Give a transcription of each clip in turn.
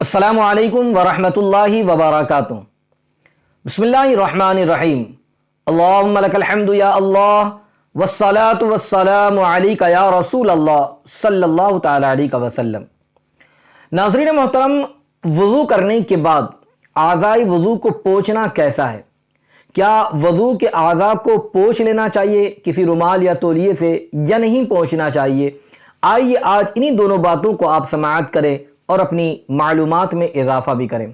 السلام علیکم ورحمۃ اللہ وبرکاتہ۔ بسم اللہ الرحمن الرحیم۔ اللہم لک الحمد یا اللہ والصلاة والسلام علیک یا رسول اللہ صلی اللہ تعالی علیہ وسلم۔ ناظرین محترم، وضو کرنے کے بعد اعضائے وضو کو پوچھنا کیسا ہے؟ کیا وضو کے اعضاء کو پوچھ لینا چاہیے کسی رومال یا تولیے سے یا نہیں پوچھنا چاہیے؟ آئیے آج انہی دونوں باتوں کو آپ سماعت کریں اور اپنی معلومات میں اضافہ بھی کریں۔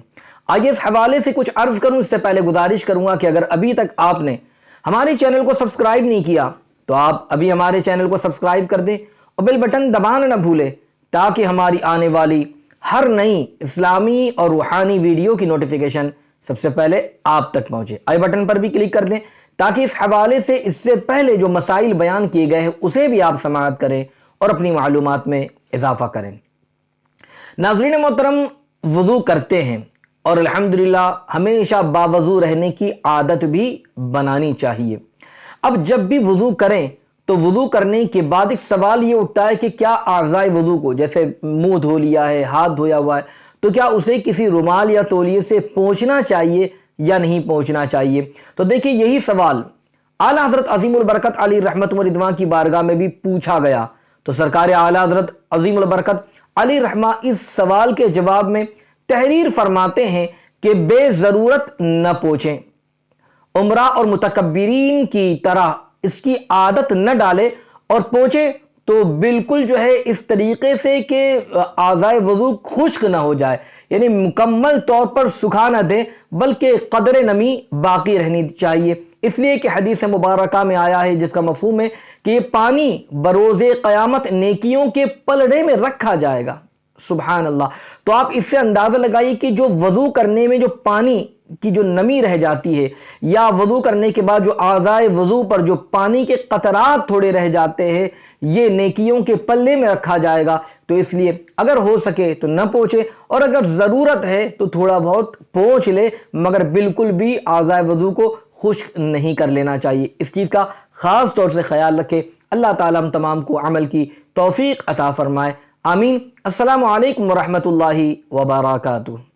آئیے اس حوالے سے کچھ عرض کروں، اس سے پہلے گزارش کروں گا کہ اگر ابھی تک آپ نے ہمارے چینل کو سبسکرائب نہیں کیا تو آپ ابھی ہمارے چینل کو سبسکرائب کر دیں اور بیل بٹن دبانا نہ بھولیں تاکہ ہماری آنے والی ہر نئی اسلامی اور روحانی ویڈیو کی نوٹیفیکیشن سب سے پہلے آپ تک پہنچے۔ آئی بٹن پر بھی کلک کر دیں تاکہ اس حوالے سے اس سے پہلے جو مسائل بیان کیے گئے ہیں اسے بھی آپ سماعت کریں اور اپنی معلومات میں اضافہ کریں۔ ناظرین محترم، وضو کرتے ہیں اور الحمدللہ ہمیشہ باوضو رہنے کی عادت بھی بنانی چاہیے۔ اب جب بھی وضو کریں تو وضو کرنے کے بعد ایک سوال یہ اٹھتا ہے کہ کیا اعضائے وضو کو، جیسے منہ دھو لیا ہے، ہاتھ دھویا ہوا ہے، تو کیا اسے کسی رومال یا تولیے سے پوچھنا چاہیے یا نہیں پوچھنا چاہیے؟ تو دیکھیں، یہی سوال اعلیٰ حضرت عظیم البرکت علی رحمت و رضوان کی بارگاہ میں بھی پوچھا گیا تو سرکار اعلیٰ حضرت عظیم البرکت علی رحمہ اس سوال کے جواب میں تحریر فرماتے ہیں کہ بے ضرورت نہ پوچھیں، عمرہ اور متکبرین کی طرح اس کی عادت نہ ڈالے، اور پوچھے تو بالکل اس طریقے سے کہ اعضائے وضو خشک نہ ہو جائے، یعنی مکمل طور پر سکھا نہ دے بلکہ قدر نمی باقی رہنی چاہیے۔ اس لیے کہ حدیث مبارکہ میں آیا ہے جس کا مفہوم ہے کہ یہ پانی بروز قیامت نیکیوں کے پلڑے میں رکھا جائے گا۔ سبحان اللہ۔ تو آپ اس سے اندازہ لگائیے کہ جو وضو کرنے میں جو پانی کی جو نمی رہ جاتی ہے، یا وضو کرنے کے بعد جو اعضائے وضو پر جو پانی کے قطرات تھوڑے رہ جاتے ہیں، یہ نیکیوں کے پلے میں رکھا جائے گا۔ تو اس لیے اگر ہو سکے تو نہ پوچھے، اور اگر ضرورت ہے تو تھوڑا بہت پوچھ لے، مگر بالکل بھی اعضائے وضو کو خشک نہیں کر لینا چاہیے۔ اس چیز کا خاص طور سے خیال رکھے۔ اللہ تعالیٰ ہم تمام کو عمل کی توفیق عطا فرمائے، آمین۔ السلام علیکم ورحمۃ اللہ وبرکاتہ۔